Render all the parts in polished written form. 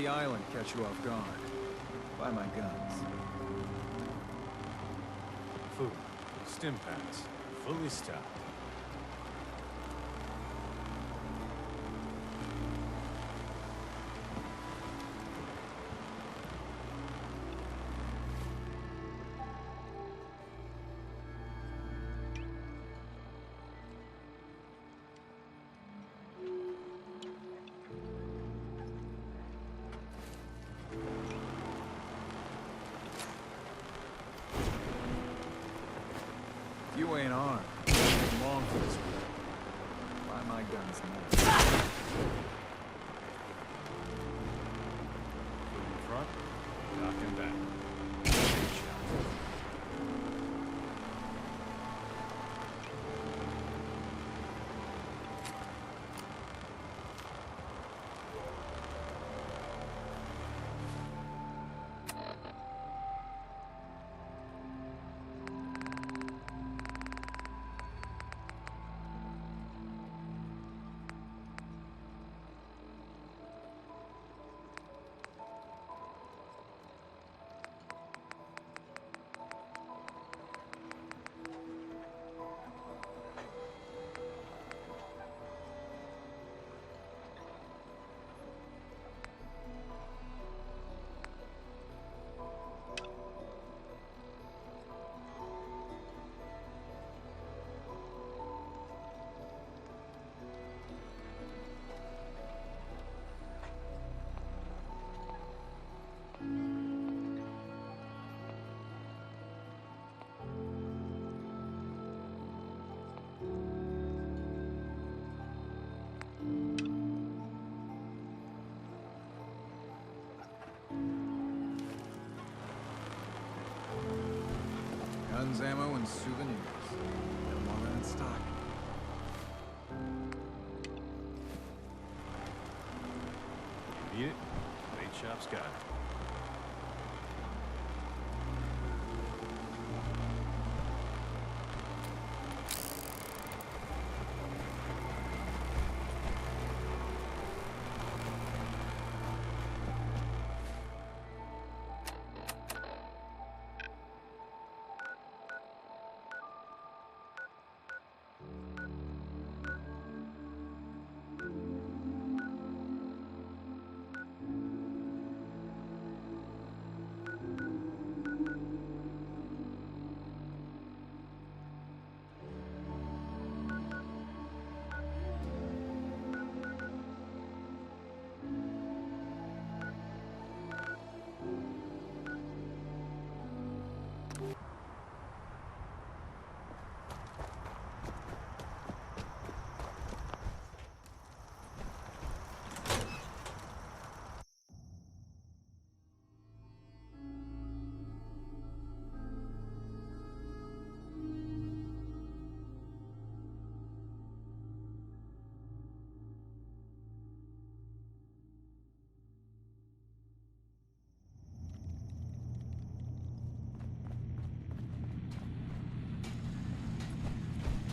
the island catch you off guard. Buy my guns. Food. Stim packs. Fully stocked. If you ain't armed, you ain't long for this war. Buy my guns now. Food in front. Dock and back. Good shot. Guns, ammo, and souvenirs. Got them all in stock. Need it? Bait shop's got it.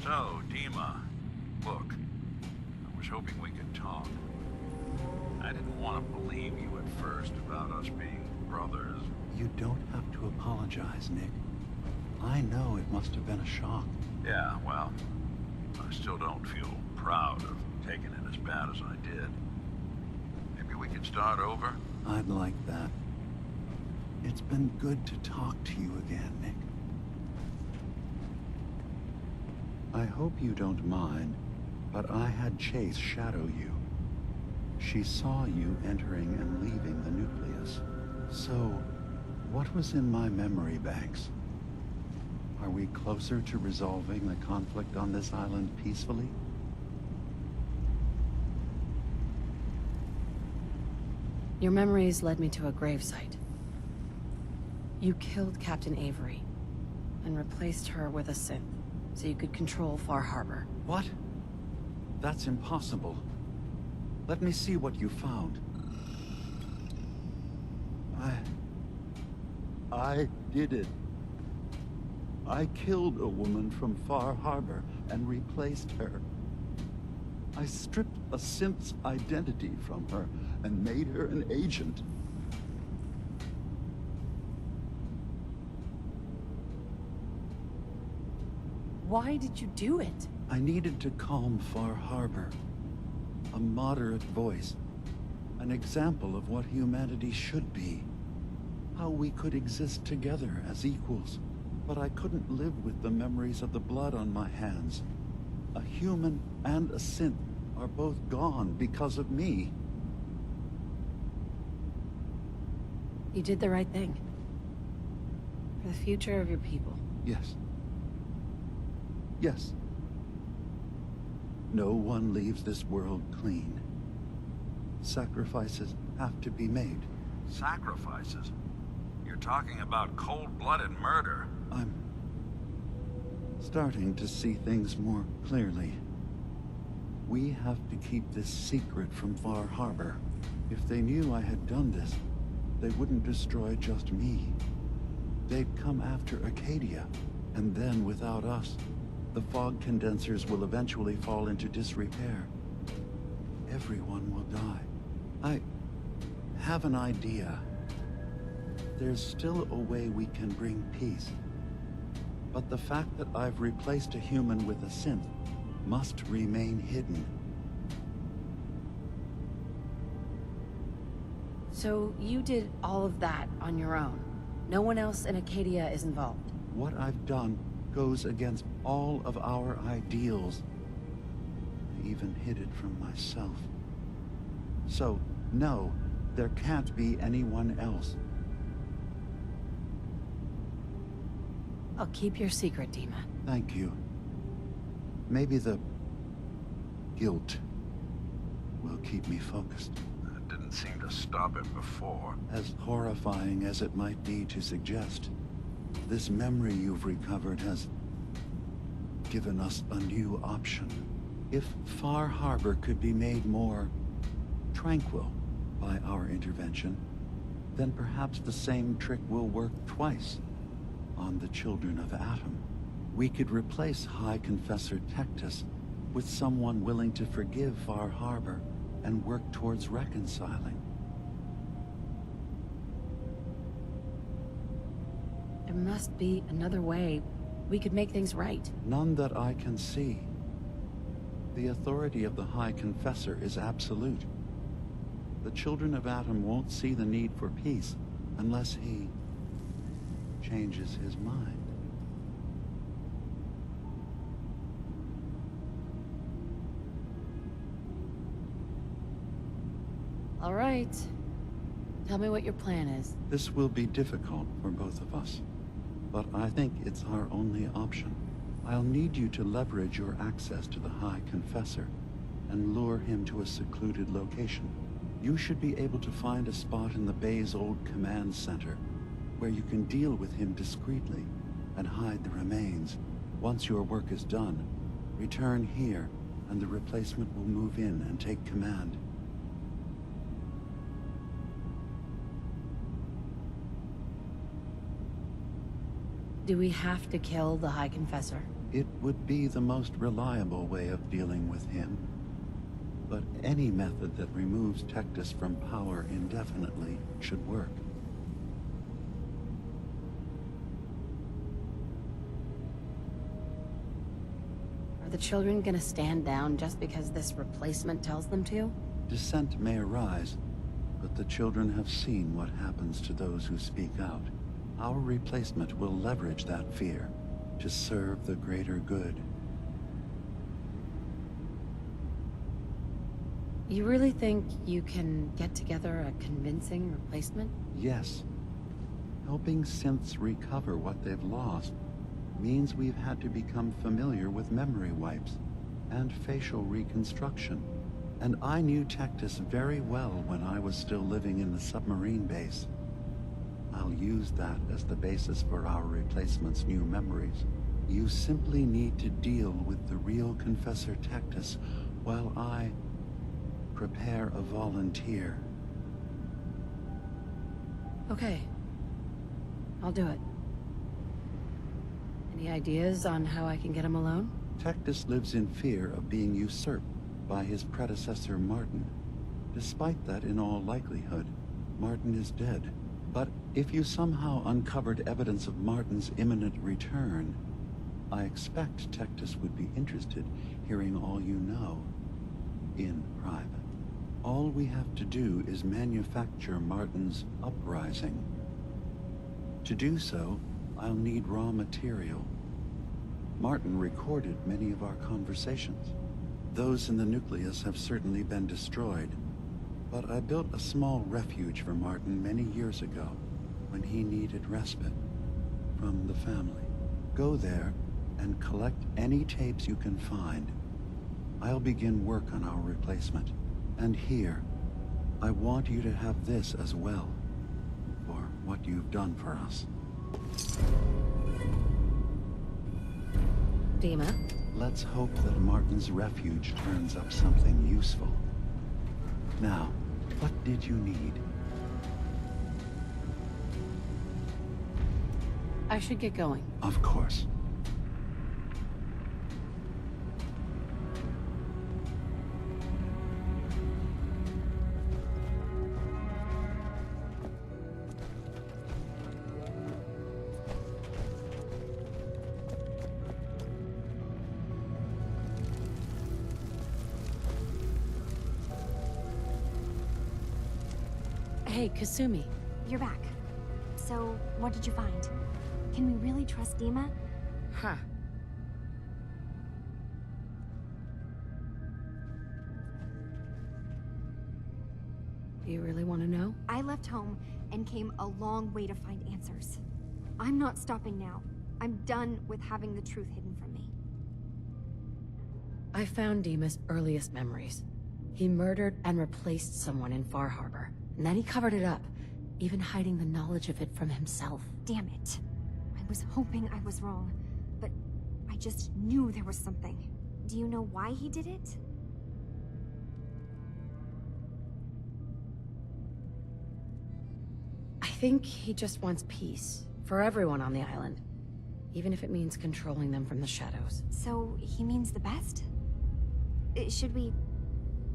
So, Dima, look, I was hoping we could talk. I didn't want to believe you at first about us being brothers. You don't have to apologize, Nick. I know it must have been a shock. Yeah, well, I still don't feel proud of taking it as bad as I did. Maybe we could start over? I'd like that. It's been good to talk to you again, Nick. I hope you don't mind, but I had Chase shadow you. She saw you entering and leaving the nucleus. So, what was in my memory banks? Are we closer to resolving the conflict on this island peacefully? Your memories led me to a gravesite. You killed Captain Avery and replaced her with a synth so you could control Far Harbor. What? That's impossible. Let me see what you found. I did it. I killed a woman from Far Harbor and replaced her. I stripped a synth's identity from her and made her an agent. Why did you do it? I needed to calm Far Harbor. A moderate voice. An example of what humanity should be. How we could exist together as equals. But I couldn't live with the memories of the blood on my hands. A human and a synth are both gone because of me. You did the right thing. For the future of your people. Yes. Yes. No one leaves this world clean. Sacrifices have to be made. Sacrifices? You're talking about cold-blooded murder. I'm starting to see things more clearly. We have to keep this secret from Far Harbor. If they knew I had done this, they wouldn't destroy just me. They'd come after Acadia, and then without us, the fog condensers will eventually fall into disrepair. Everyone will die. I have an idea. There's still a way we can bring peace. But the fact that I've replaced a human with a synth must remain hidden. So you did all of that on your own? No one else in Acadia is involved? What I've done goes against all of our ideals. I even hid it from myself. So, no, there can't be anyone else. I'll keep your secret, Dima. Thank you. Maybe the guilt will keep me focused. It didn't seem to stop it before. As horrifying as it might be to suggest, this memory you've recovered has given us a new option. If Far Harbor could be made more tranquil by our intervention, then perhaps the same trick will work twice on the children of Atom. We could replace High Confessor Tectus with someone willing to forgive Far Harbor and work towards reconciling. There must be another way we could make things right. None that I can see. The authority of the High Confessor is absolute. The children of Atom won't see the need for peace unless he changes his mind. All right. Tell me what your plan is. This will be difficult for both of us, but I think it's our only option. I'll need you to leverage your access to the High Confessor and lure him to a secluded location. You should be able to find a spot in the Bay's old command center where you can deal with him discreetly and hide the remains. Once your work is done, return here and the replacement will move in and take command. Do we have to kill the High Confessor? It would be the most reliable way of dealing with him. But any method that removes Tectus from power indefinitely should work. Are the children gonna stand down just because this replacement tells them to? Dissent may arise, but the children have seen what happens to those who speak out. Our replacement will leverage that fear to serve the greater good. You really think you can get together a convincing replacement? Yes. Helping synths recover what they've lost means we've had to become familiar with memory wipes and facial reconstruction. And I knew Tectus very well when I was still living in the submarine base. I'll use that as the basis for our replacement's new memories. You simply need to deal with the real Confessor Tectus while I prepare a volunteer. Okay. I'll do it. Any ideas on how I can get him alone? Tectus lives in fear of being usurped by his predecessor Martin. Despite that, in all likelihood, Martin is dead. But if you somehow uncovered evidence of Martin's imminent return, I expect Tectus would be interested hearing all you know in private. All we have to do is manufacture Martin's uprising. To do so, I'll need raw material. Martin recorded many of our conversations. Those in the nucleus have certainly been destroyed, but I built a small refuge for Martin many years ago when he needed respite from the family. Go there and collect any tapes you can find. I'll begin work on our replacement. And here, I want you to have this as well, for what you've done for us. Dima? Let's hope that Martin's refuge turns up something useful. Now, what did you need? I should get going. Of course. Hey, Kasumi. You're back. So, what did you find? Can we really trust Dima? Huh. You really want to know? I left home and came a long way to find answers. I'm not stopping now. I'm done with having the truth hidden from me. I found Dima's earliest memories. He murdered and replaced someone in Far Harbor, and then he covered it up, even hiding the knowledge of it from himself. Damn it. I was hoping I was wrong, but I just knew there was something. Do you know why he did it? I think he just wants peace for everyone on the island, even if it means controlling them from the shadows. So, he means the best? Should we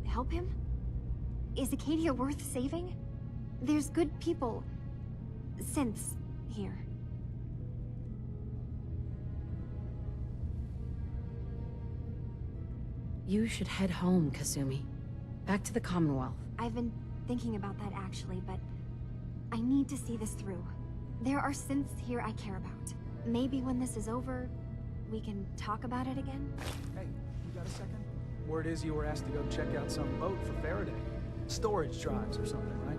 help him? Is Acadia worth saving? There's good people, synths, here. You should head home, Kasumi. Back to the Commonwealth. I've been thinking about that actually, but I need to see this through. There are synths here I care about. Maybe when this is over, we can talk about it again? Hey, you got a second? Word is you were asked to go check out some boat for Faraday. Storage drives or something, right?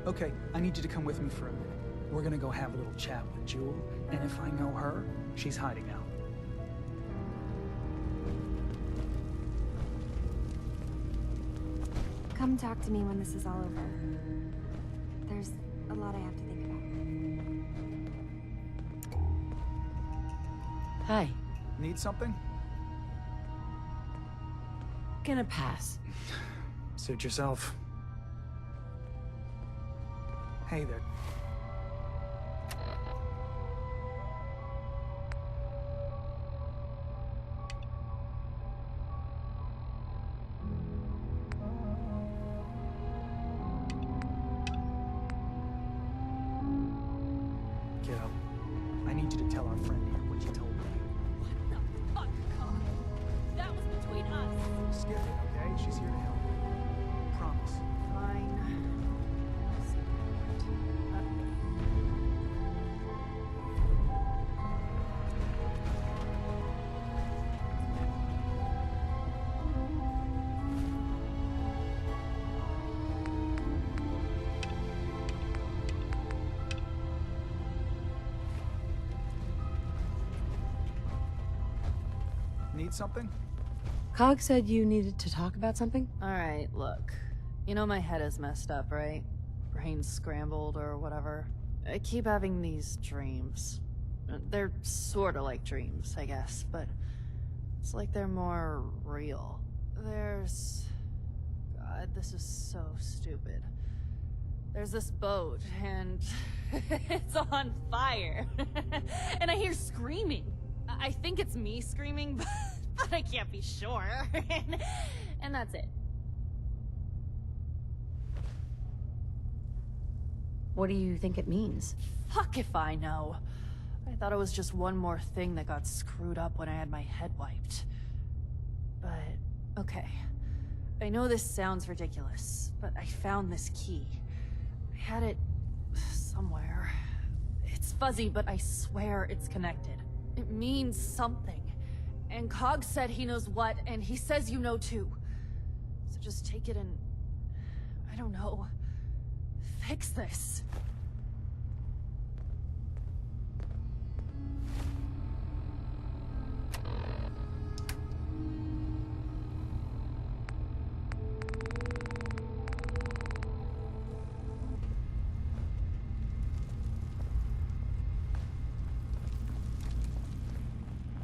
Okay, I need you to come with me for a minute. We're gonna go have a little chat with Jewel, and if I know her, she's hiding out. Come talk to me when this is all over. There's a lot I have to think about. Hi. Need something? Gonna pass. Suit yourself. Hey there. Get up. I need you to tell our friend here what you told me. What the fuck, Connor? That was between us. Skip it, okay? She's here to help. Promise. Fine. Need something? Cog said you needed to talk about something? Alright, look. You know my head is messed up, right? Brain's scrambled or whatever. I keep having these dreams. They're sorta like dreams, I guess, but it's like they're more real. There's... God, this is so stupid. There's this boat, and it's on fire. And I hear screaming. I think it's me screaming, but I can't be sure. And that's it. What do you think it means? Fuck if I know. I thought it was just one more thing that got screwed up when I had my head wiped. But, okay. I know this sounds ridiculous, but I found this key. I had it somewhere. It's fuzzy, but I swear it's connected. It means something. And Cog said he knows what, and he says you know too. So just take it and... I don't know. Fix this.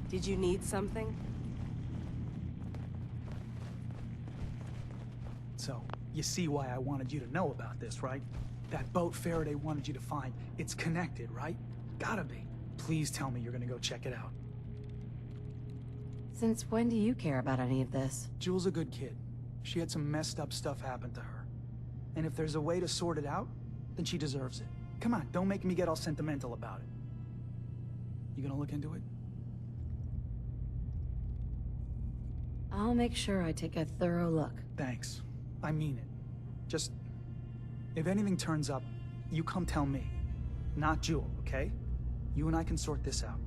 Did you need something? So, you see why I wanted you to know about this, right? That boat Faraday wanted you to find, it's connected, right? Gotta be. Please tell me you're gonna go check it out. Since when do you care about any of this? Jewel's a good kid. She had some messed up stuff happen to her. And if there's a way to sort it out, then she deserves it. Come on, don't make me get all sentimental about it. You gonna look into it? I'll make sure I take a thorough look. Thanks. I mean it. Just... if anything turns up, you come tell me. Not Jewel, okay? You and I can sort this out.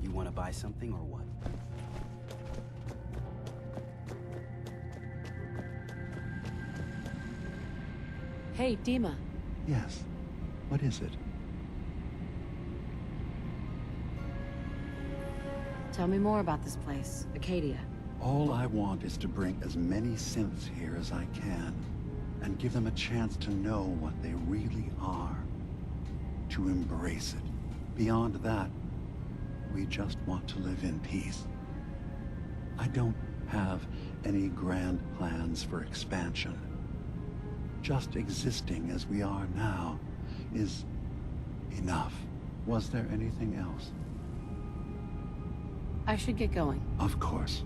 You want to buy something or what? Hey, Dima. Yes. What is it? Tell me more about this place, Acadia. All I want is to bring as many synths here as I can, and give them a chance to know what they really are. To embrace it. Beyond that, we just want to live in peace. I don't have any grand plans for expansion. Just existing as we are now is enough. Was there anything else? I should get going. Of course.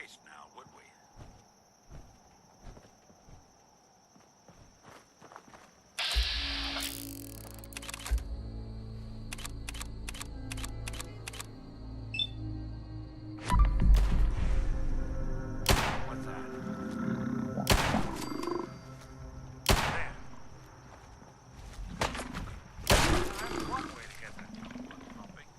chased now, would we? What's that? There. That's one way to get that foot pumping.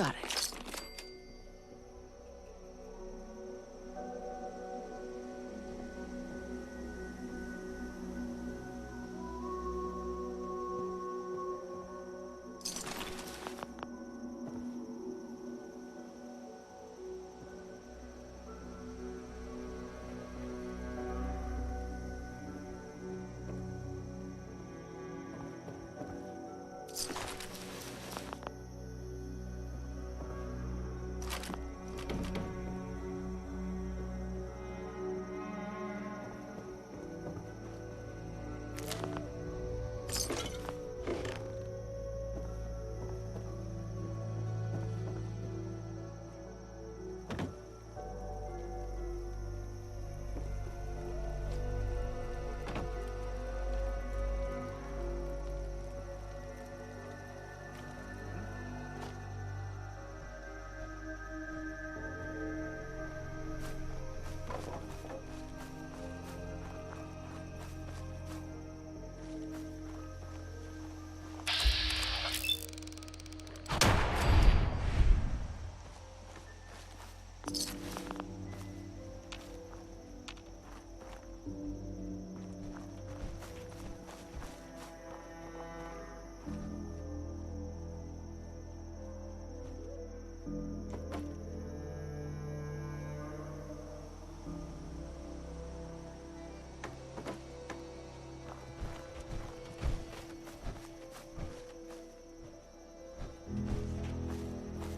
Got it.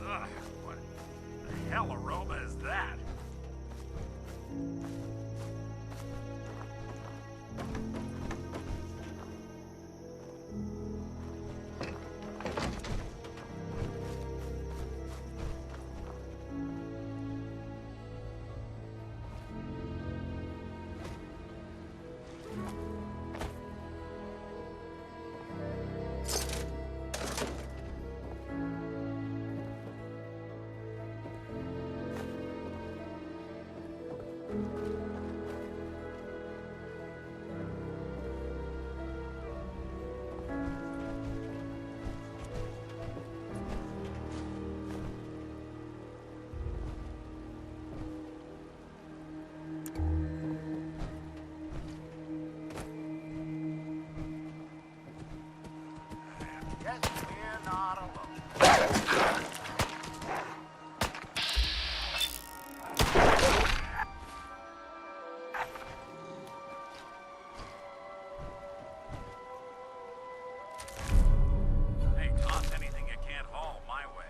Ugh, what the hell aroma is that? Yes, we're not alone. Hey, toss anything you can't haul my way.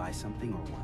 buy something or what?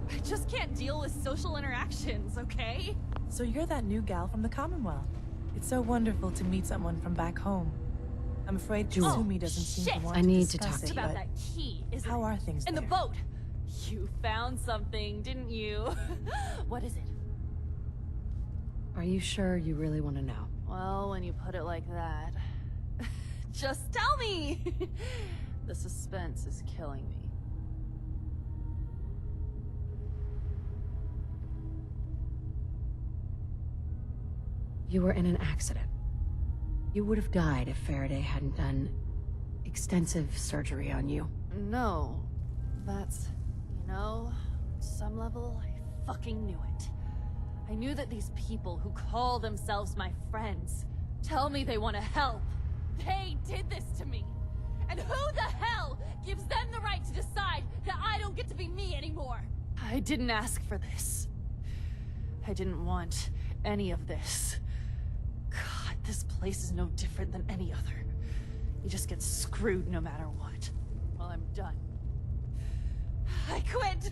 I just can't deal with social interactions, okay? So you're that new gal from the Commonwealth. It's so wonderful to meet someone from back home. I'm afraid Kasumi doesn't seem to shit. want I to need to discuss talk to it, you. About but that key, isn't how it? are things In there? the boat! You found something, didn't you? What is it? Are you sure you really want to know? Well, when you put it like that... Just tell me! The suspense is killing me. You were in an accident. You would have died if Faraday hadn't done extensive surgery on you. No, that's... You know, on some level, I fucking knew it. I knew that these people who call themselves my friends tell me they want to help. They did this to me. And who the hell gives them the right to decide that I don't get to be me anymore? I didn't ask for this. I didn't want any of this. God, this place is no different than any other. You just get screwed no matter what. Well, I'm done. I quit!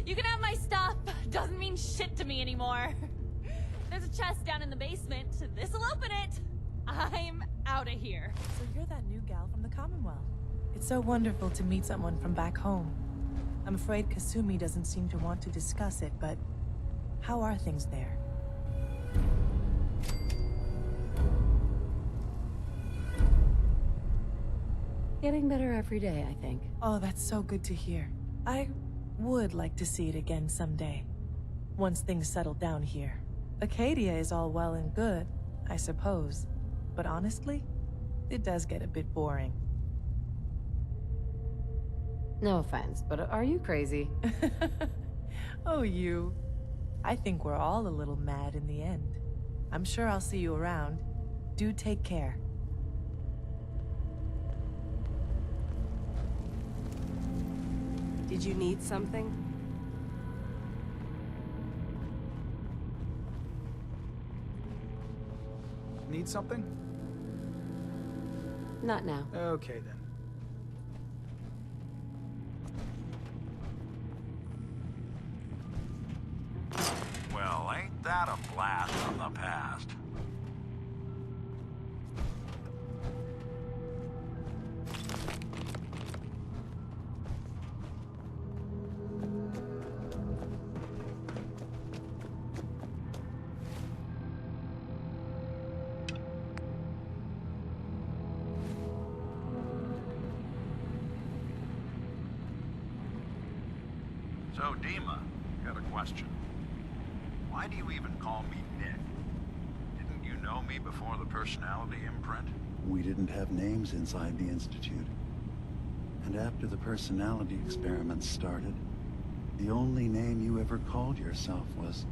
You can have my stuff. Doesn't mean shit to me anymore. There's a chest down in the basement. This'll open it. I'm out of here. So you're that new gal from the Commonwealth. It's so wonderful to meet someone from back home. I'm afraid Kasumi doesn't seem to want to discuss it, but how are things there? Getting better every day, I think. Oh, that's so good to hear. I would like to see it again someday. Once things settle down here. Acadia is all well and good, I suppose. But honestly, it does get a bit boring. No offense, but are you crazy? Oh, you. I think we're all a little mad in the end. I'm sure I'll see you around. Do take care. Did you need something? Need something? Not now. Okay, then. Well, ain't that a blast from the past? So, Dima, got a question. Why do you even call me Nick? Didn't you know me before the personality imprint? We didn't have names inside the Institute. And after the personality experiments started, the only name you ever called yourself was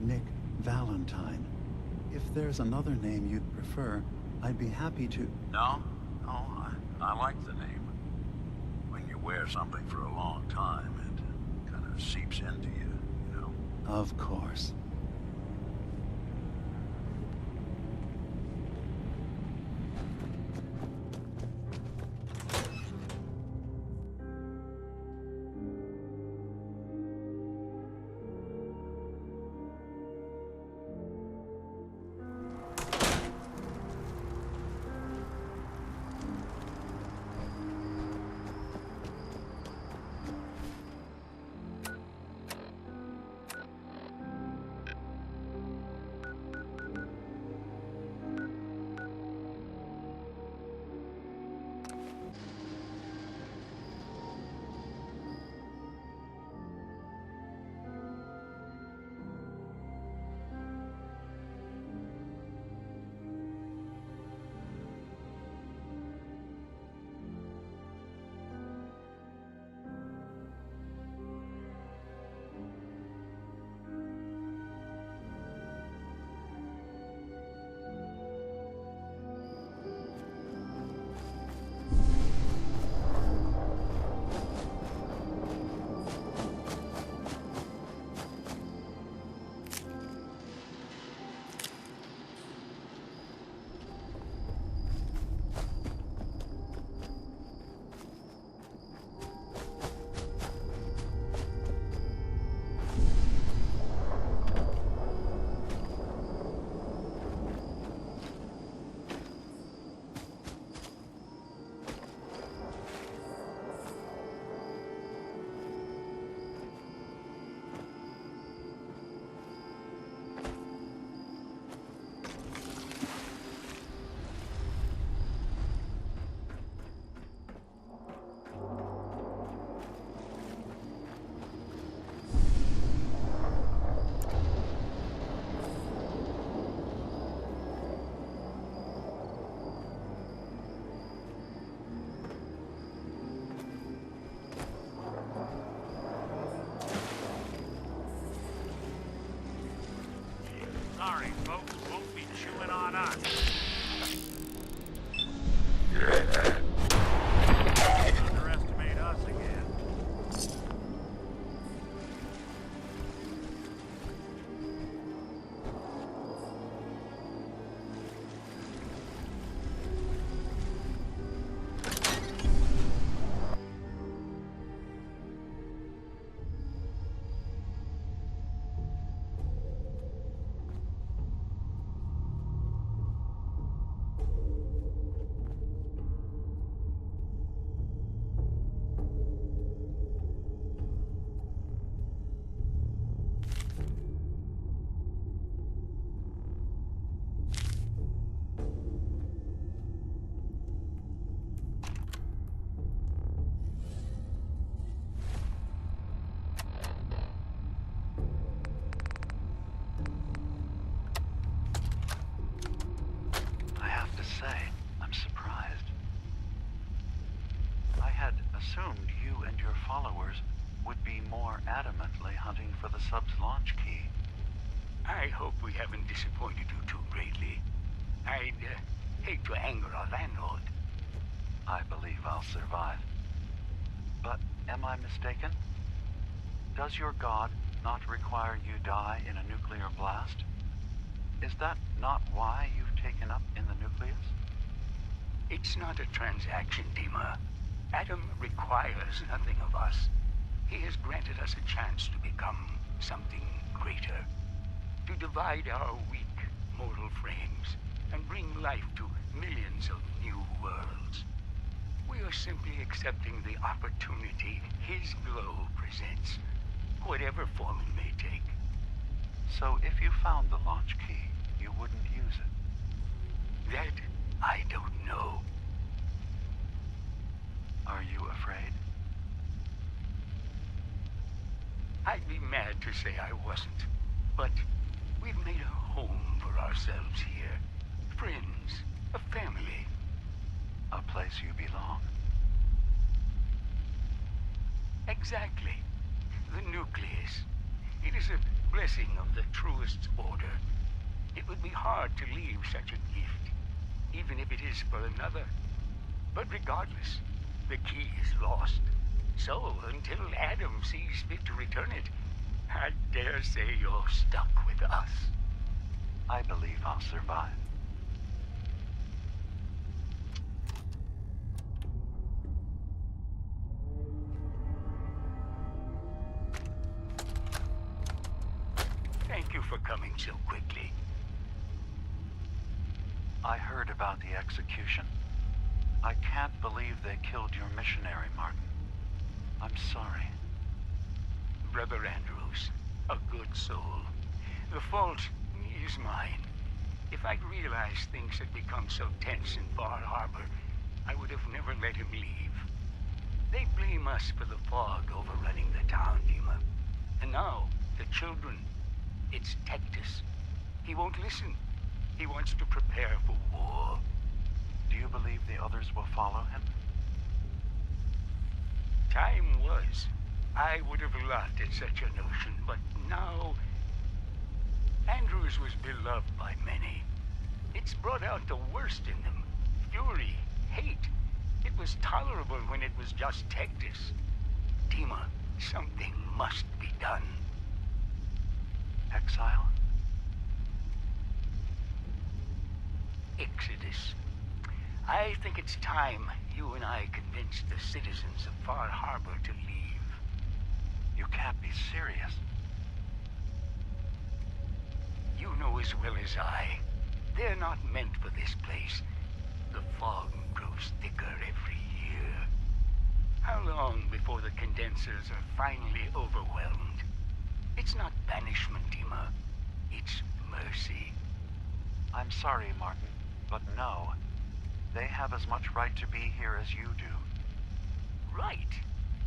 Nick Valentine. If there's another name you'd prefer, I'd be happy to... No? No, I like the name. When you wear something for a long time, it kind of seeps into you, you know? Of course. Sorry, folks, won't be chewing on us. Underestimate us again. I have to say, I'm surprised. I had assumed you and your followers would be more adamantly hunting for the sub's launch key. I hope we haven't disappointed you too greatly. I'd hate to anger our landlord. I believe I'll survive. But am I mistaken? Does your god not require you die in a nuclear blast? Is that not why you've taken up in the nucleus? It's not a transaction, Dima. Adam requires nothing of us. He has granted us a chance to become something greater. To divide our weak mortal frames and bring life to millions of new worlds. We are simply accepting the opportunity his glow presents, whatever form it may take. So if you found the launch key, you wouldn't use it? That I don't know. Are you afraid? I'd be mad to say I wasn't, but we've made a home for ourselves here. Friends, a family. A place you belong. Exactly. The nucleus. It is a blessing of the truest order. It would be hard to leave such a gift. even if it is for another. But regardless, the key is lost. So, until Adam sees fit to return it, I dare say you're stuck with us. I believe I'll survive. Thank you for coming so quickly. I heard about the execution. I can't believe they killed your missionary, Martin. I'm sorry. Brother Andrews, a good soul. The fault is mine. If I'd realized things had become so tense in Far Harbor, I would have never let him leave. They blame us for the fog overrunning the town, Dima. And now, the children. It's Tectus. He won't listen. He wants to prepare for war. Do you believe the others will follow him? Time was. I would have laughed at such a notion, but now... Andrews was beloved by many. It's brought out the worst in them. Fury, hate. It was tolerable when it was just Tectus. Dima, something must be done. Exile? Exodus. I think it's time you and I convinced the citizens of Far Harbor to leave. You can't be serious. You know as well as I. They're not meant for this place. The fog grows thicker every year. How long before the condensers are finally overwhelmed? It's not banishment, Dima. It's mercy. I'm sorry, Martin, but no. They have as much right to be here as you do. Right.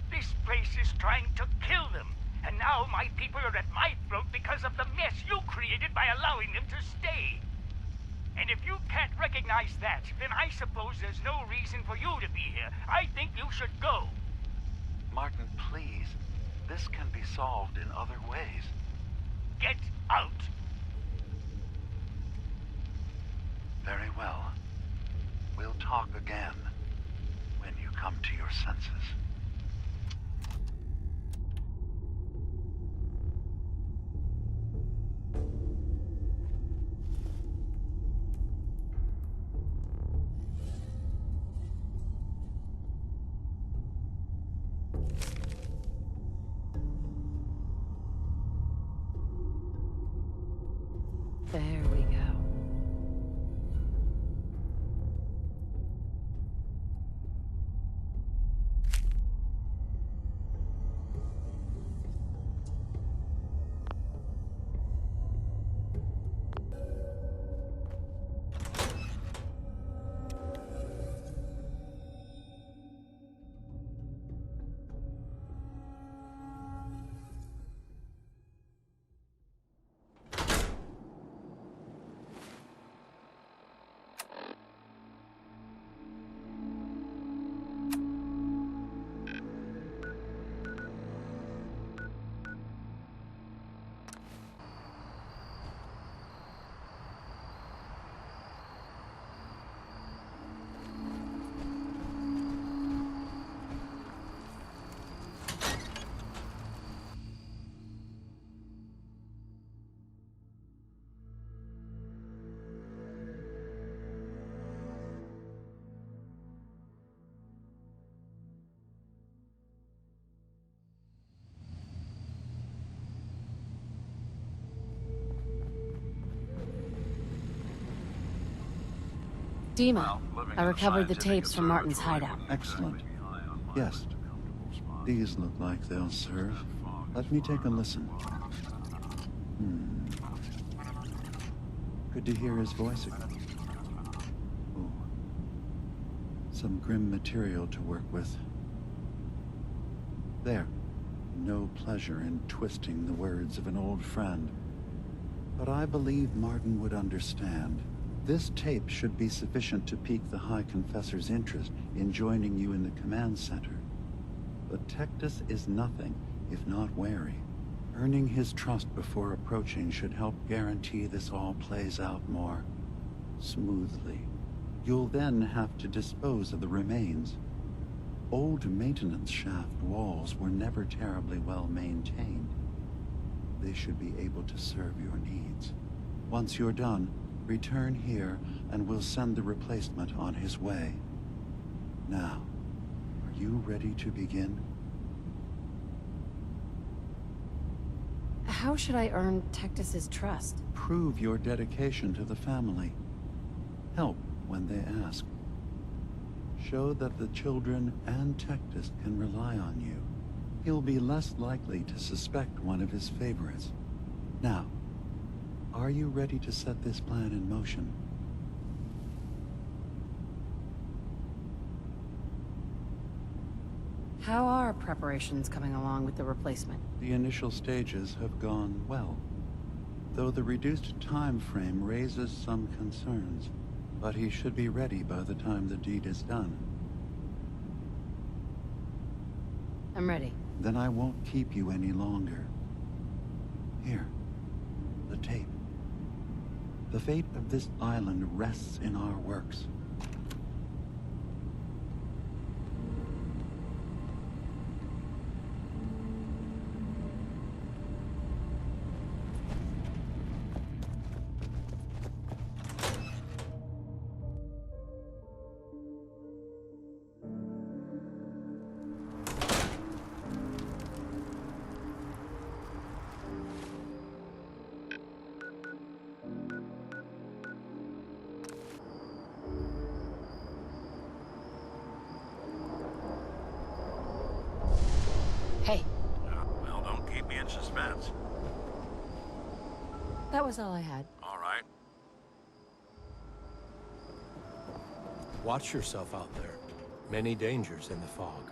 This place is trying to kill them. And now my people are at my throat because of the mess you created by allowing them to stay. And if you can't recognize that, then I suppose there's no reason for you to be here. I think you should go. Martin, please. This can be solved in other ways. Get out! Very well. We'll talk again when you come to your senses. There we go. Dima, I recovered the tapes from Martin's hideout. Excellent. Yes. These look like they'll serve. Let me take a listen. Good to hear his voice again. Oh. Some grim material to work with. There. No pleasure in twisting the words of an old friend. But I believe Martin would understand. This tape should be sufficient to pique the High Confessor's interest in joining you in the command center. But Tectus is nothing if not wary. Earning his trust before approaching should help guarantee this all plays out more smoothly. You'll then have to dispose of the remains. Old maintenance shaft walls were never terribly well maintained. They should be able to serve your needs. Once you're done, return here and we'll send the replacement on his way. Now, are you ready to begin? How should I earn Tectus's trust? Prove your dedication to the family. Help when they ask. Show that the children and Tectus can rely on you. He'll be less likely to suspect one of his favorites. Now, are you ready to set this plan in motion? How are preparations coming along with the replacement? The initial stages have gone well, though the reduced time frame raises some concerns. But he should be ready by the time the deed is done. I'm ready. Then I won't keep you any longer. Here, the tape. The fate of this island rests in our works. Hey, Well, don't keep me in suspense. that was all I had. All right. Watch yourself out there. Many dangers in the fog.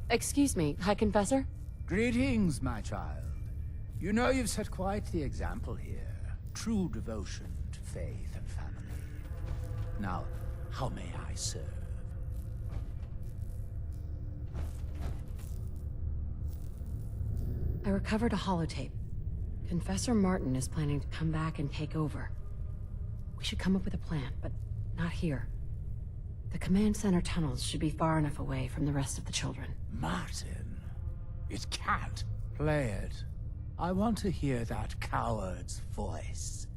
Excuse me, High Confessor? Greetings, my child. You know you've set quite the example here. True devotion to faith and family. Now, how may I serve? I recovered a holotape. Confessor Martin is planning to come back and take over. We should come up with a plan, but not here. The command center tunnels should be far enough away from the rest of the children. Martin, it can't play it. I want to hear that coward's voice.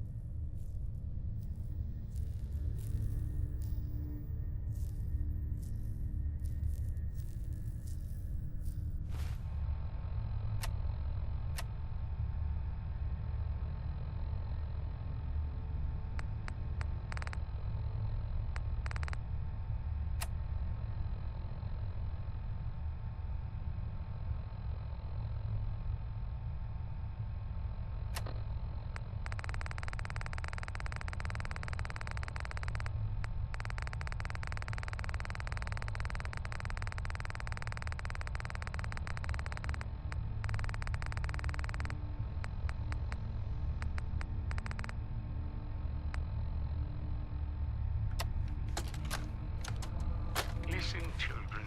Listen, children.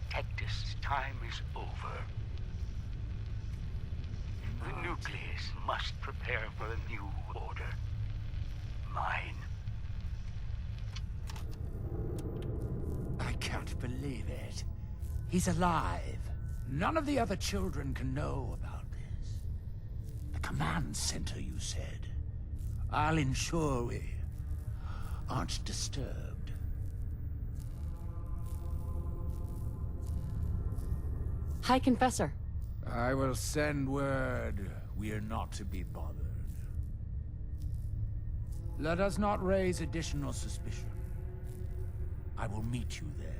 Tectus' time is over. The nucleus must prepare for a new order. Mine. I can't believe it. He's alive. None of the other children can know about this. The command center, you said. I'll ensure we aren't disturbed. Hi, Confessor. I will send word we are not to be bothered. Let us not raise additional suspicion. I will meet you there.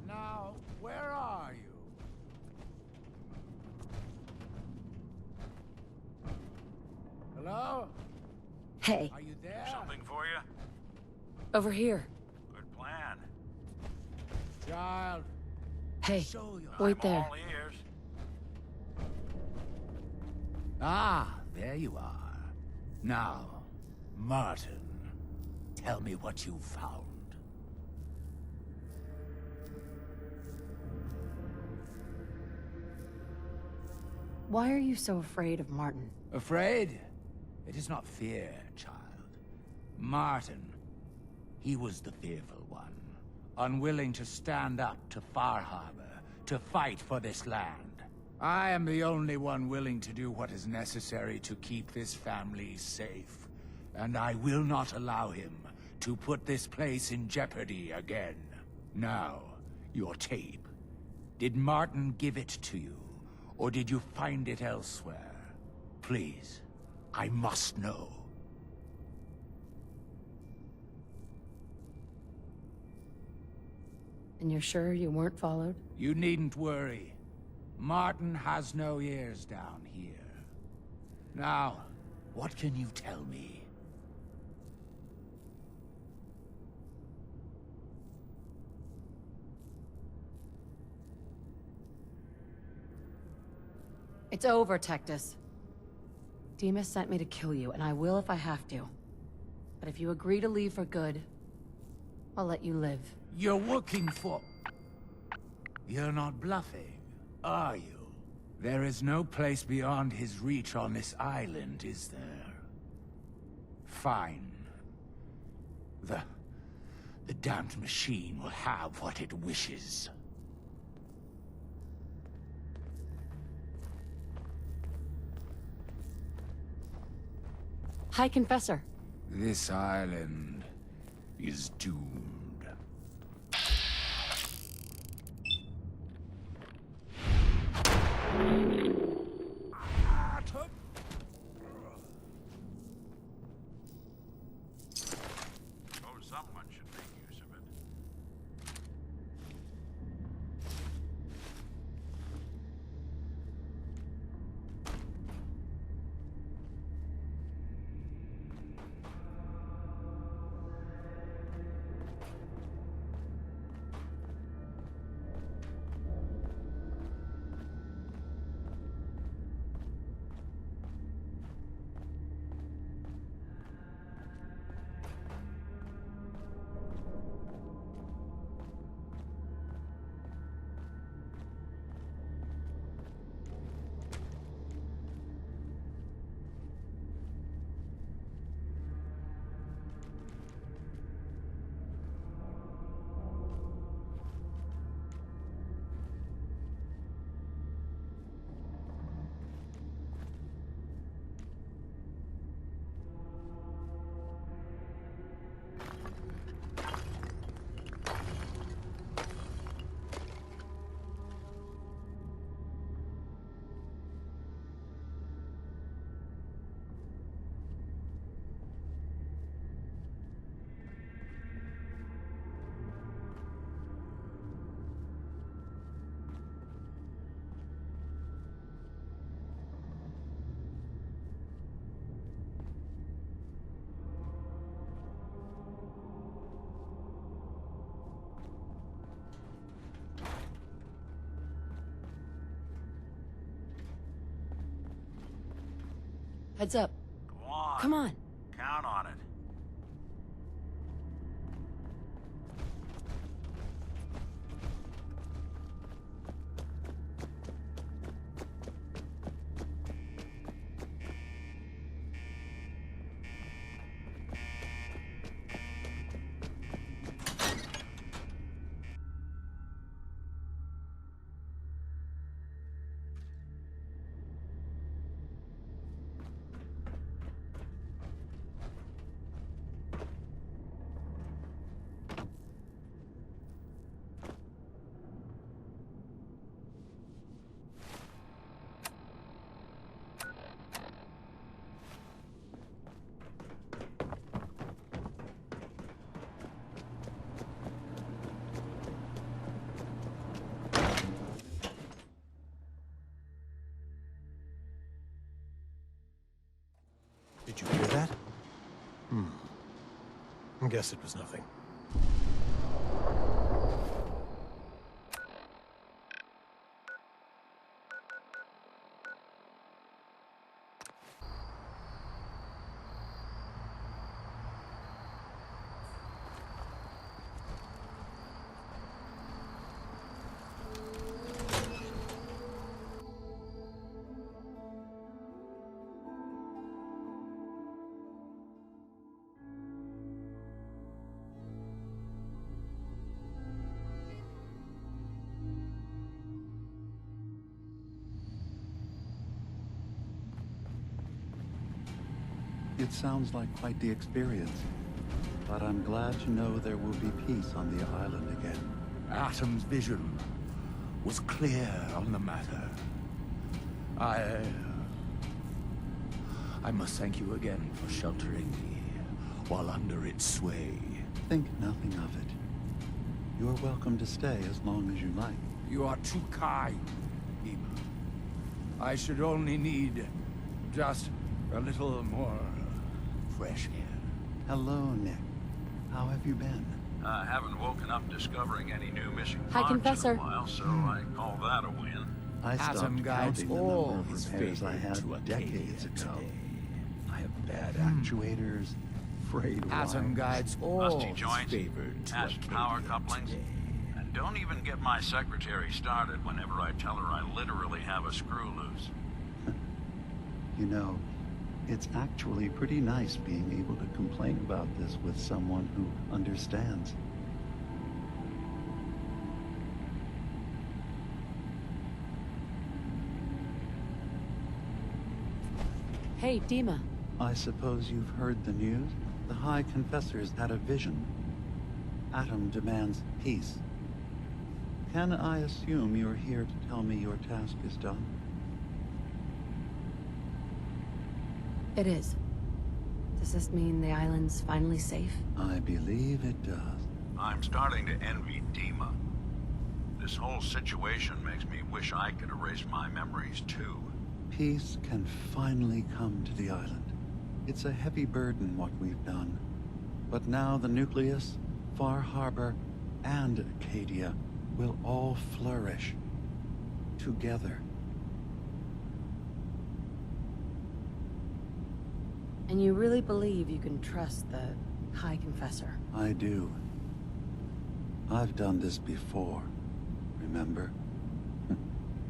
Now, where are you? Hello? Hey. Are you there? Something for you? Over here. Good plan. Child. Hey, Show your... wait I'm there. all ears. Ah, there you are. Now, Martin, tell me what you found. Why are you so afraid of Martin? Afraid? It is not fear, child. Martin, he was the fearful one, unwilling to stand up to Far Harbor, to fight for this land. I am the only one willing to do what is necessary to keep this family safe, and I will not allow him to put this place in jeopardy again. Now, your tape. Did Martin give it to you? Or did you find it elsewhere? Please, I must know. And you're sure you weren't followed? You needn't worry. Martin has no ears down here. Now, what can you tell me? It's over, Tectus. Demas sent me to kill you, and I will if I have to. But if you agree to leave for good, I'll let you live. You're working for... You're not bluffing, are you? There is no place beyond his reach on this island, is there? Fine. The damned machine will have what it wishes. Hi, Confessor. This island is doomed. Oh, someone should make use of it. Heads up. Go on. Come on. Count on it. Did you hear that? I guess it was nothing. It sounds like quite the experience, but I'm glad to know there will be peace on the island again. Atom's vision was clear on the matter. I must thank you again for sheltering me while under its sway. Think nothing of it. You're welcome to stay as long as you like. You are too kind, Ema. I should only need just a little more fresh air. Hello, Nick. How have you been? I haven't woken up discovering any new missing Hi, parts Confessor. in a while, so I call that a win. I stopped Atom guides counting the all number of his repairs I favor had to decades Acadia ago. today. I have bad actuators, frayed Atom wires. guides all Rusty his joints, favored to patched Acadia power couplings. today. And don't even get my secretary started whenever I tell her I literally have a screw loose. You know, it's actually pretty nice being able to complain about this with someone who understands. Hey, Dima. I suppose you've heard the news? The High Confessor's had a vision. Atom demands peace. Can I assume you're here to tell me your task is done? It is. Does this mean the island's finally safe? I believe it does. I'm starting to envy Dima. This whole situation makes me wish I could erase my memories too. Peace can finally come to the island. It's a heavy burden what we've done. But now the Nucleus, Far Harbor, and Acadia will all flourish together. And you really believe you can trust the High Confessor? I do. I've done this before, remember?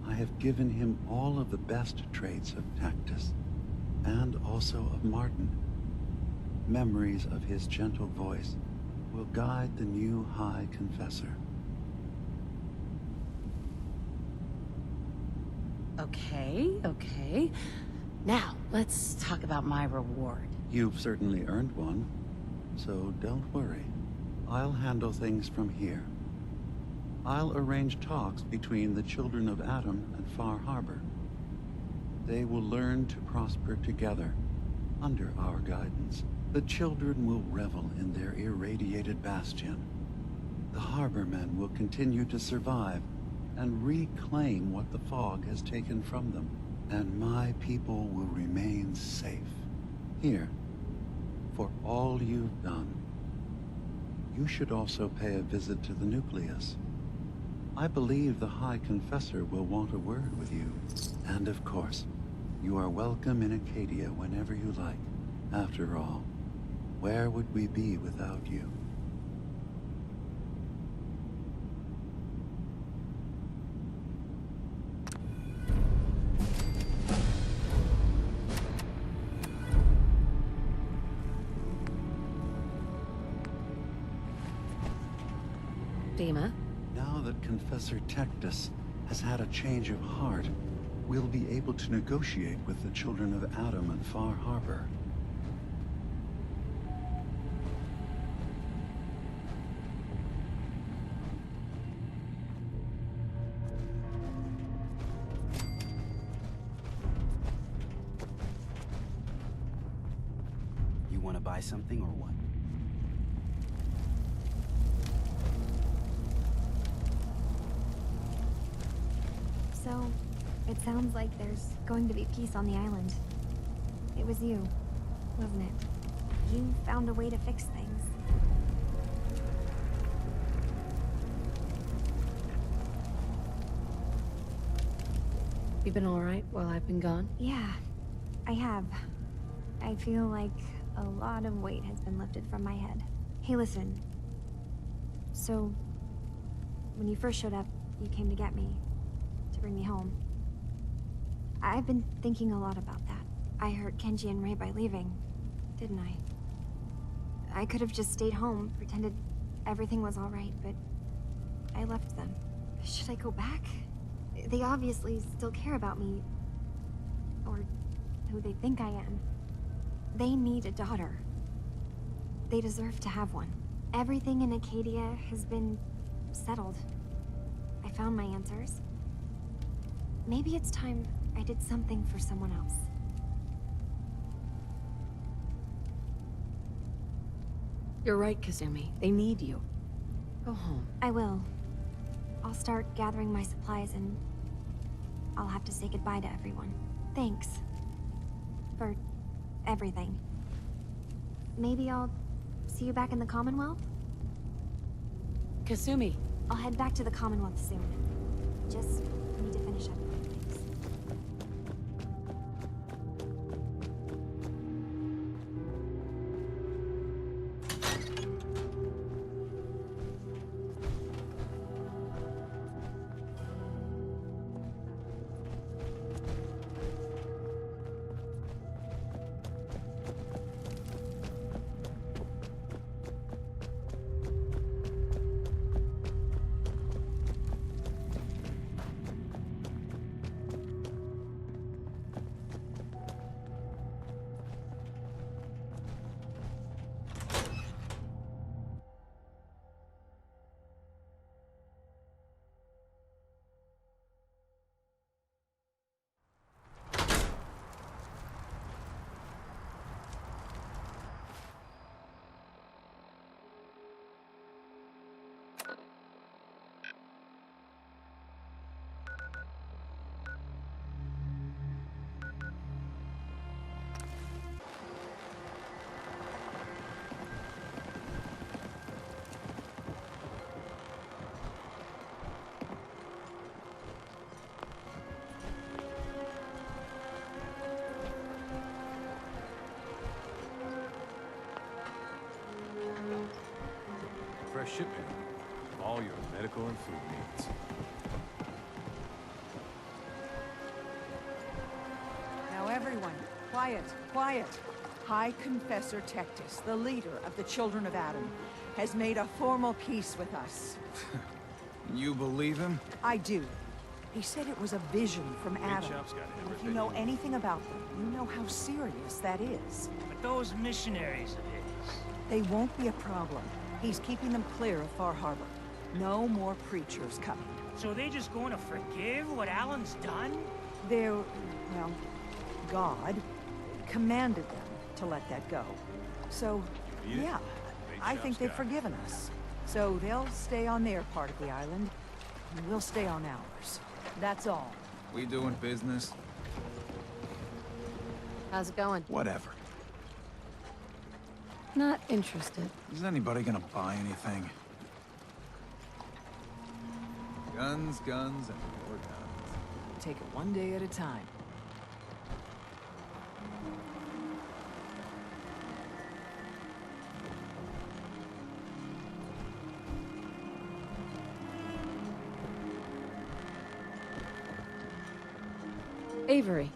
I have given him all of the best traits of Tactus, and also of Martin. Memories of his gentle voice will guide the new High Confessor. Okay. Now, let's talk about my reward. You've certainly earned one, so don't worry. I'll handle things from here. I'll arrange talks between the children of Atom and Far Harbor. They will learn to prosper together under our guidance. The children will revel in their irradiated bastion. The Harbormen will continue to survive and reclaim what the fog has taken from them. And my people will remain safe. Here, for all you've done. You should also pay a visit to the Nucleus. I believe the High Confessor will want a word with you. And of course, You are welcome in Acadia whenever you like. After all, where would we be without you? Dima? Now that Confessor Tectus has had a change of heart, we'll be able to negotiate with the children of Adam at Far Harbor. You want to buy something or what? So, it sounds like there's going to be peace on the island. It was you, wasn't it? You found a way to fix things. You been alright while I've been gone? Yeah, I have. I feel like a lot of weight has been lifted from my head. Hey, listen. So, when you first showed up, you came to get me. To bring me home. I've been thinking a lot about that. I hurt Kenji and Ray by leaving, didn't I? I could have just stayed home, pretended everything was alright, but I left them. Should I go back? They obviously still care about me. Or who they think I am. They need a daughter. They deserve to have one. Everything in Acadia has been settled. I found my answers. Maybe it's time I did something for someone else. You're right, Kasumi. They need you. Go home. I will. I'll start gathering my supplies and I'll have to say goodbye to everyone. Thanks. For everything. Maybe I'll see you back in the Commonwealth? Kasumi. I'll head back to the Commonwealth soon. Just need to finish up a few things. Fresh shipment of all your medical and food needs. Now everyone, quiet, quiet. High Confessor Tectus, the leader of the Children of Adam, has made a formal peace with us. You believe him? I do. He said it was a vision from Adam. Shop's got And if you know anything about them, you know how serious that is. But those missionaries of his... They won't be a problem. He's keeping them clear of Far Harbor. No more preachers coming. So they just going to forgive what Alan's done? They're, well, God commanded them to let that go. So, yeah, I think they've forgiven us. So they'll stay on their part of the island, and we'll stay on ours. That's all. We doing business? How's it going? Whatever. Not interested. Is anybody gonna buy anything? Guns, guns, and more guns. Take it one day at a time. Avery.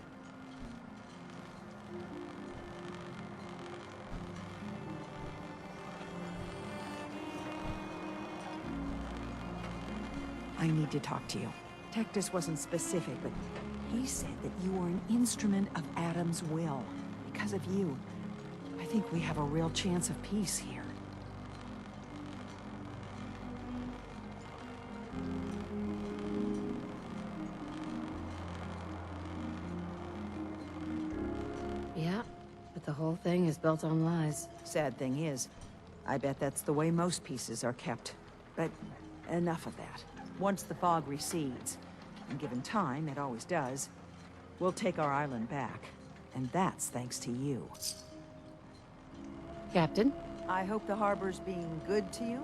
I need to talk to you. Tectus wasn't specific, but he said that you were an instrument of Adam's will. Because of you, I think we have a real chance of peace here. Yeah, but the whole thing is built on lies. Sad thing is, I bet that's the way most pieces are kept. But enough of that. Once the fog recedes, and given time, it always does, we'll take our island back. And that's thanks to you. Captain? I hope the harbor's being good to you.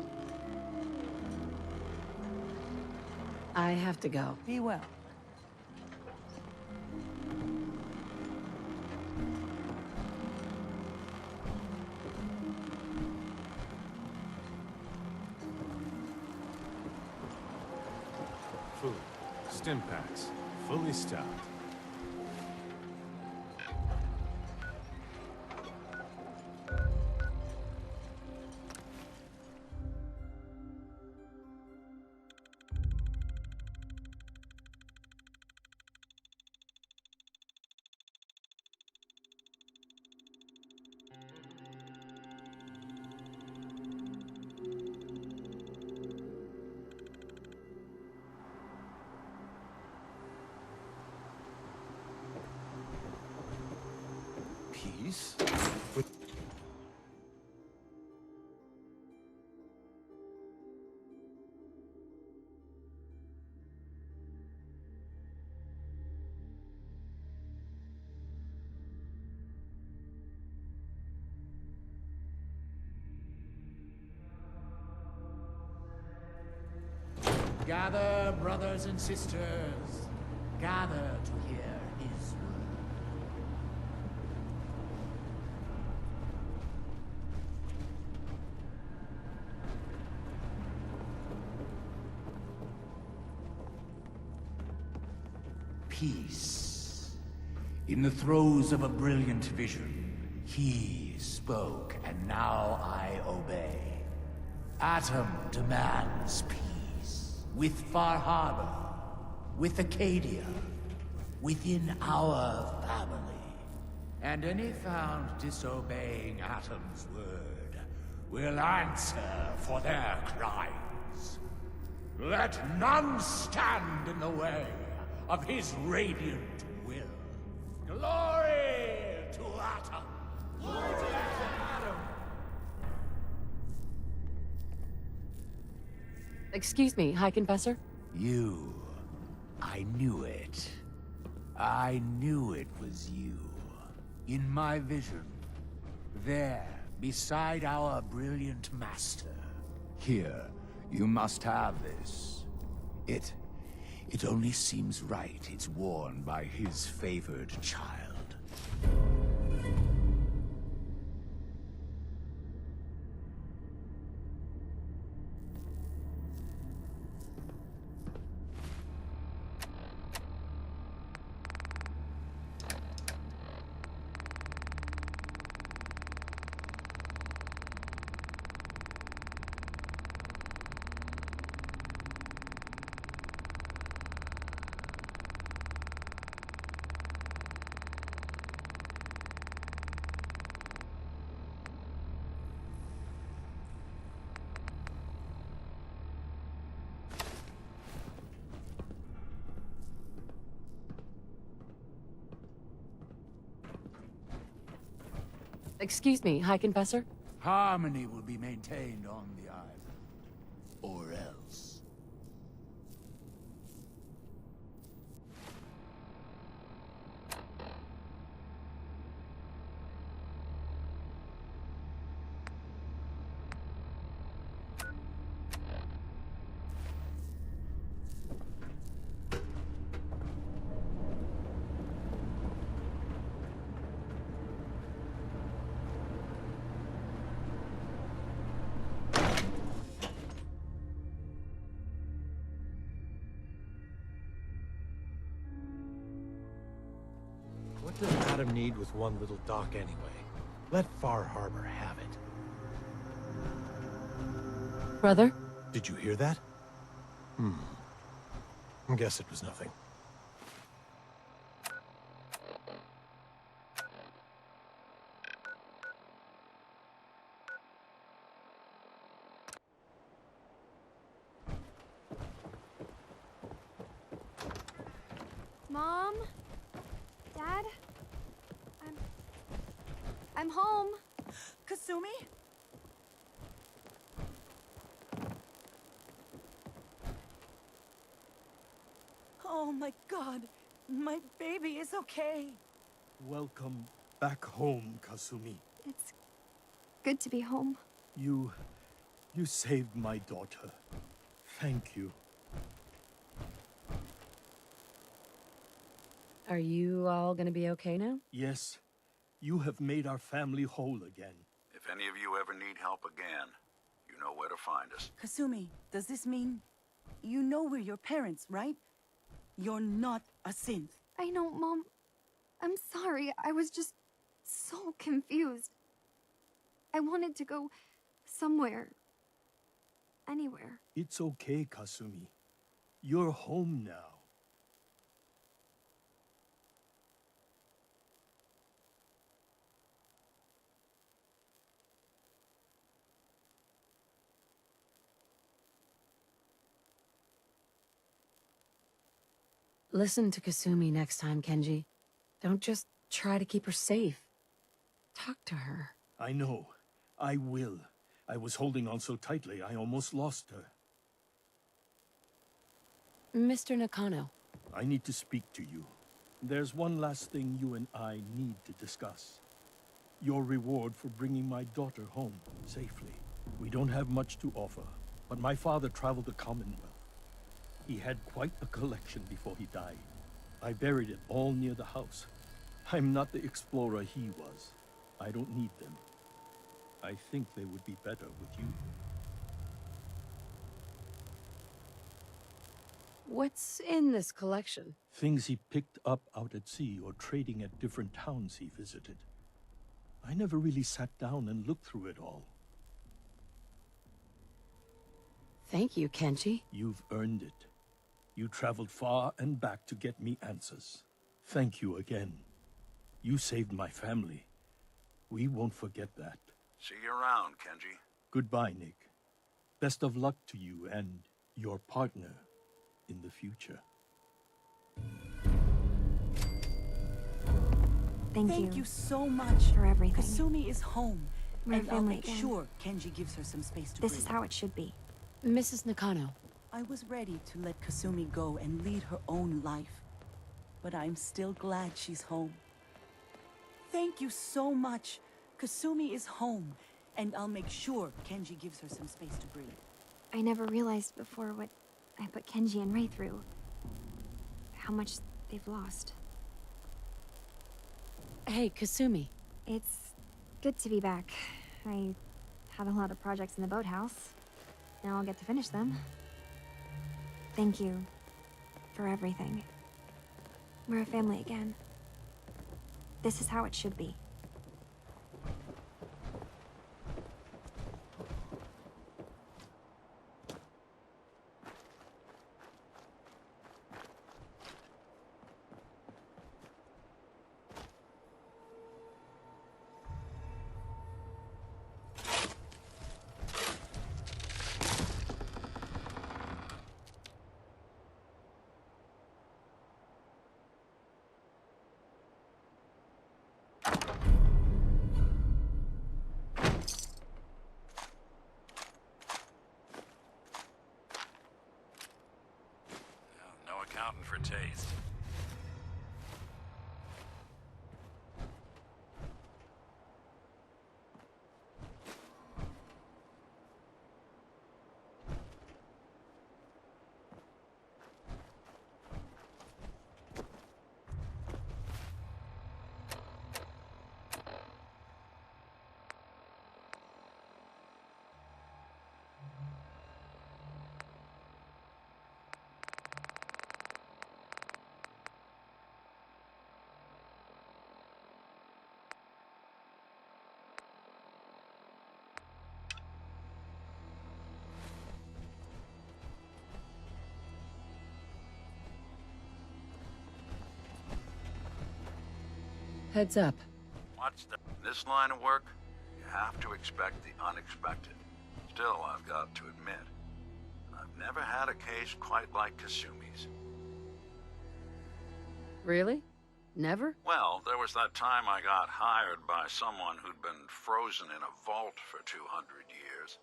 I have to go. Be well. Food. Stim packs. Fully stocked. Peace? Gather, brothers and sisters. Gather to hear his word. Peace. In the throes of a brilliant vision, he spoke, and now I obey. Atom demands peace. With Far Harbor, with Acadia, within our family. And any found disobeying Atom's word will answer for their crimes. Let none stand in the way of his radiant will. Glory to Atom! Glory to Atom! Excuse me, High Confessor? You. I knew it. I knew it was you. In my vision. There, beside our brilliant master. Here, you must have this. It only seems right it's worn by his favored child. Excuse me, High Confessor? Harmony will be maintained on the island. Or else. does Adam need with one little dock anyway? Let Far Harbor have it. Brother? Did you hear that? I guess it was nothing. Mom? Dad? I'm home. Kasumi? Oh my god, my baby is okay. Welcome back home, Kasumi. It's good to be home. You saved my daughter. Thank you. Are you all gonna be okay now? Yes, you have made our family whole again. If any of you ever need help again, you know where to find us. Kasumi, does this mean you know we're your parents, right? You're not a synth. I know, Mom. I'm sorry. I was just so confused. I wanted to go somewhere. Anywhere. It's okay, Kasumi. You're home now. Listen to Kasumi next time, Kenji. Don't just try to keep her safe. Talk to her. I know. I will. I was holding on so tightly, I almost lost her. Mr. Nakano. I need to speak to you. There's one last thing you and I need to discuss. Your reward for bringing my daughter home safely. We don't have much to offer, but my father traveled the Commonwealth. He had quite a collection before he died. I buried it all near the house. I'm not the explorer he was. I don't need them. I think they would be better with you. What's in this collection? Things he picked up out at sea or trading at different towns he visited. I never really sat down and looked through it all. Thank you, Kenji. You've earned it. You traveled far and back to get me answers. Thank you again. You saved my family. We won't forget that. See you around, Kenji. Goodbye, Nick. Best of luck to you and your partner in the future. Thank you so much for everything. Kasumi is home, We're and I'll family make again. sure Kenji gives her some space to This breathe. is how it should be. Mrs. Nakano. I was ready to let Kasumi go and lead her own life, but I'm still glad she's home. Thank you so much. Kasumi is home, and I'll make sure Kenji gives her some space to breathe. I never realized before what I put Kenji and Ray through. How much they've lost. Hey, Kasumi. It's good to be back. I had a lot of projects in the boathouse. Now I'll get to finish them. Thank you for everything. We're a family again. This is how it should be. No accounting for taste. Heads up. What's this line of work? You have to expect the unexpected. Still, I've got to admit, I've never had a case quite like Kasumi's. Really? Never? Well, there was that time I got hired by someone who'd been frozen in a vault for 200 years.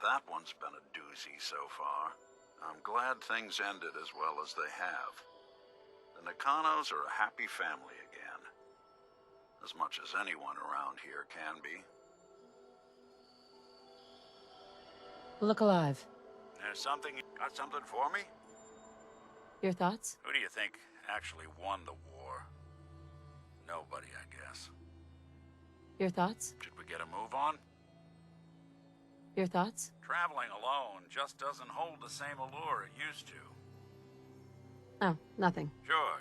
That one's been a doozy so far. I'm glad things ended as well as they have. The Nakanos are a happy family again. As much as anyone around here can be. Look alive. There's something... Got something for me? Your thoughts? Who do you think actually won the war? Nobody, I guess. Your thoughts? Should we get a move on? Your thoughts? Traveling alone just doesn't hold the same allure it used to. Oh, nothing. Sure.